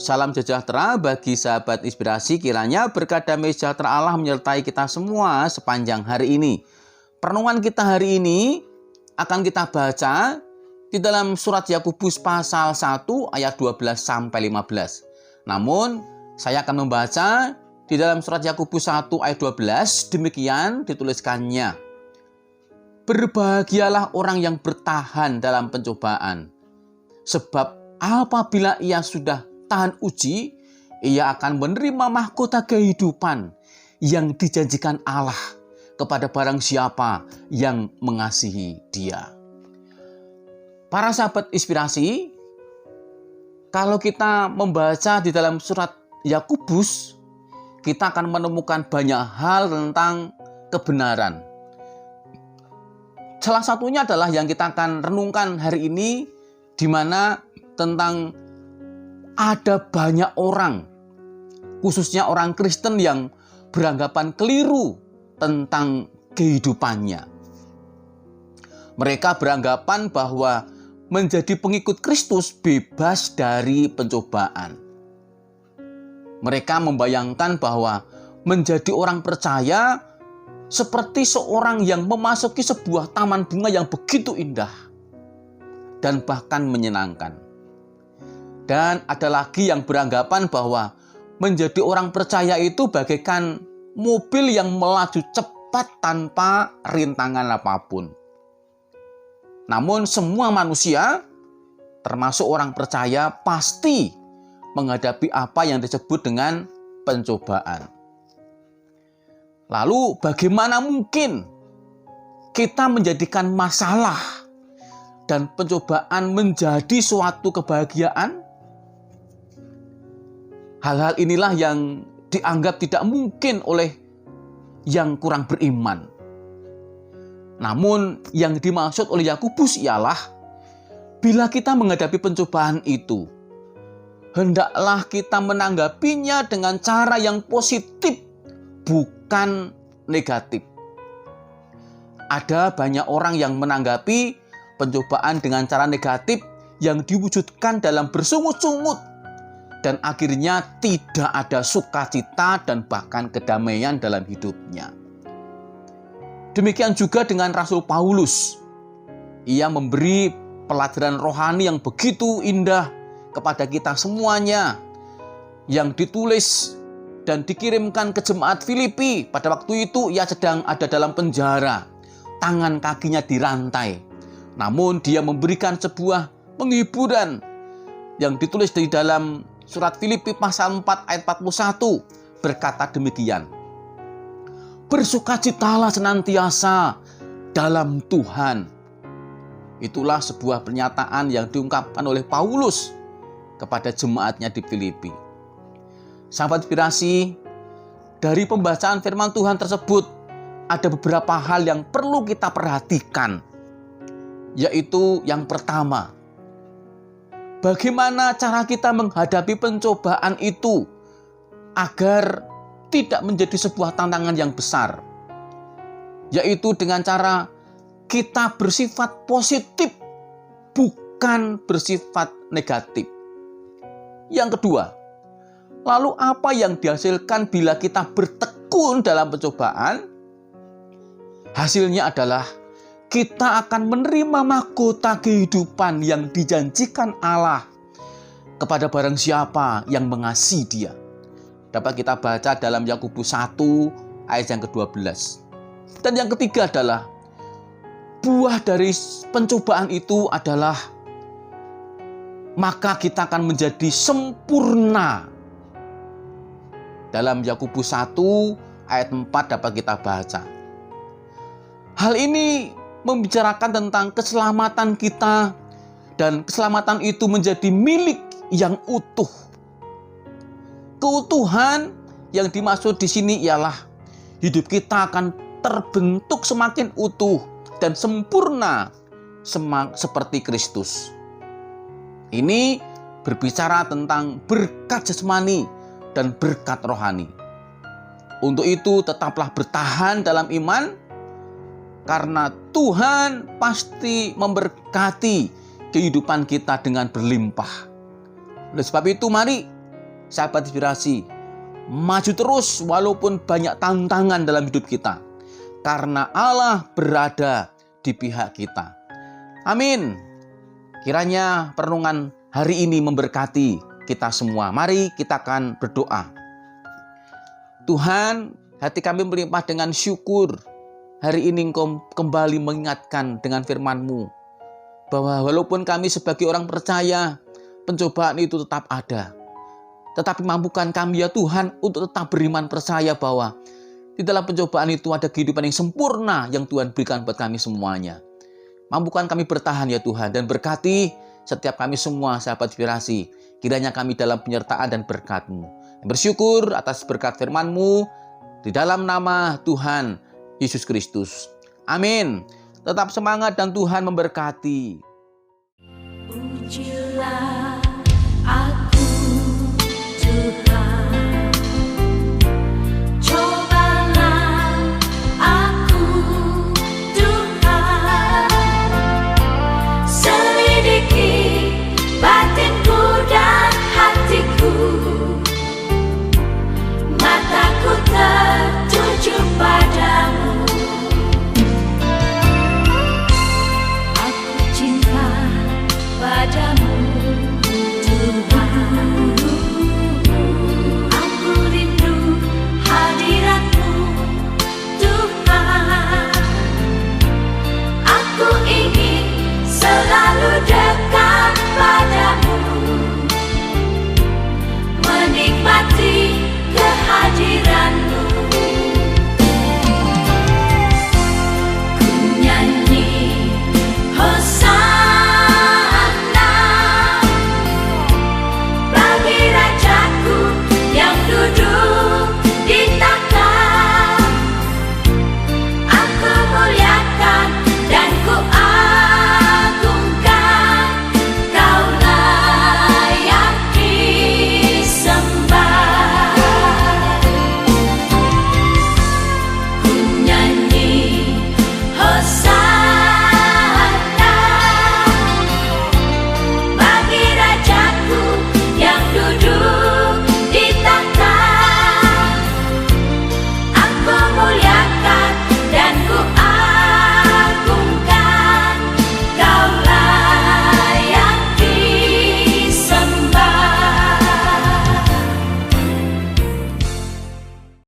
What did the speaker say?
Salam sejahtera bagi sahabat inspirasi, kiranya berkat damai sejahtera Allah menyertai kita semua sepanjang hari ini. Perenungan kita hari ini akan kita baca di dalam surat Yakobus pasal 1 ayat 12-15. Namun, saya akan membaca di dalam surat Yakobus 1 ayat 12, demikian dituliskannya. Berbahagialah orang yang bertahan dalam pencobaan, sebab apabila ia sudah tahan uji, ia akan menerima mahkota kehidupan yang dijanjikan Allah kepada barang siapa yang mengasihi Dia. Para sahabat inspirasi, kalau kita membaca di dalam surat Yakobus, kita akan menemukan banyak hal tentang kebenaran. Salah satunya adalah yang kita akan renungkan hari ini, di mana tentang ada banyak orang, khususnya orang Kristen yang beranggapan keliru tentang kehidupannya. Mereka beranggapan bahwa menjadi pengikut Kristus bebas dari pencobaan. Mereka membayangkan bahwa menjadi orang percaya seperti seorang yang memasuki sebuah taman bunga yang begitu indah dan bahkan menyenangkan. Dan ada lagi yang beranggapan bahwa menjadi orang percaya itu bagaikan mobil yang melaju cepat tanpa rintangan apapun. Namun semua manusia, termasuk orang percaya, pasti menghadapi apa yang disebut dengan pencobaan. Lalu bagaimana mungkin kita menjadikan masalah dan pencobaan menjadi suatu kebahagiaan? Hal-hal inilah yang dianggap tidak mungkin oleh yang kurang beriman. Namun yang dimaksud oleh Yakobus ialah bila kita menghadapi pencobaan itu, hendaklah kita menanggapinya dengan cara yang positif, bukan negatif. Ada banyak orang yang menanggapi pencobaan dengan cara negatif yang diwujudkan dalam bersungut-sungut, dan akhirnya tidak ada sukacita dan bahkan kedamaian dalam hidupnya. Demikian juga dengan Rasul Paulus. Ia memberi pelajaran rohani yang begitu indah kepada kita semuanya, yang ditulis dan dikirimkan ke jemaat Filipi. Pada waktu itu ia sedang ada dalam penjara, tangan kakinya dirantai. Namun dia memberikan sebuah penghiburan yang ditulis di dalam surat Filipi pasal 4 ayat 41, berkata demikian. Bersukacitalah senantiasa dalam Tuhan. Itulah sebuah pernyataan yang diungkapkan oleh Paulus kepada jemaatnya di Filipi. Sahabat inspirasi, dari pembacaan firman Tuhan tersebut ada beberapa hal yang perlu kita perhatikan. Yaitu yang pertama, bagaimana cara kita menghadapi pencobaan itu agar tidak menjadi sebuah tantangan yang besar. Yaitu dengan cara kita bersifat positif, bukan bersifat negatif. Yang kedua, lalu apa yang dihasilkan bila kita bertekun dalam pencobaan? Hasilnya adalah kita akan menerima mahkota kehidupan yang dijanjikan Allah kepada barang siapa yang mengasihi Dia. Dapat kita baca dalam Yakobus 1 ayat yang ke-12. Dan yang ketiga adalah buah dari pencobaan itu adalah maka kita akan menjadi sempurna. Dalam Yakobus 1 ayat 4 dapat kita baca. Hal ini membicarakan tentang keselamatan kita, dan keselamatan itu menjadi milik yang utuh. Keutuhan yang dimaksud di sini ialah hidup kita akan terbentuk semakin utuh dan sempurna seperti Kristus. Ini berbicara tentang berkat jasmani dan berkat rohani. Untuk itu tetaplah bertahan dalam iman, karena Tuhan pasti memberkati kehidupan kita dengan berlimpah. Oleh sebab itu mari sahabat inspirasi, maju terus walaupun banyak tantangan dalam hidup kita. Karena Allah berada di pihak kita. Amin. Kiranya perenungan hari ini memberkati kita semua. Mari kita akan berdoa. Tuhan, hati kami melimpah dengan syukur. Hari ini Engkau kembali mengingatkan dengan firman-Mu bahwa walaupun kami sebagai orang percaya, pencobaan itu tetap ada. Tetapi mampukan kami ya Tuhan untuk tetap beriman percaya bahwa di dalam pencobaan itu ada kehidupan yang sempurna yang Tuhan berikan buat kami semuanya. Mampukan kami bertahan ya Tuhan dan berkati setiap kami semua sahabat inspirasi. Kiranya kami dalam penyertaan dan berkat-Mu. Bersyukur atas berkat firman-Mu di dalam nama Tuhan Yesus Kristus. Amin. Tetap semangat dan Tuhan memberkati. Pujilah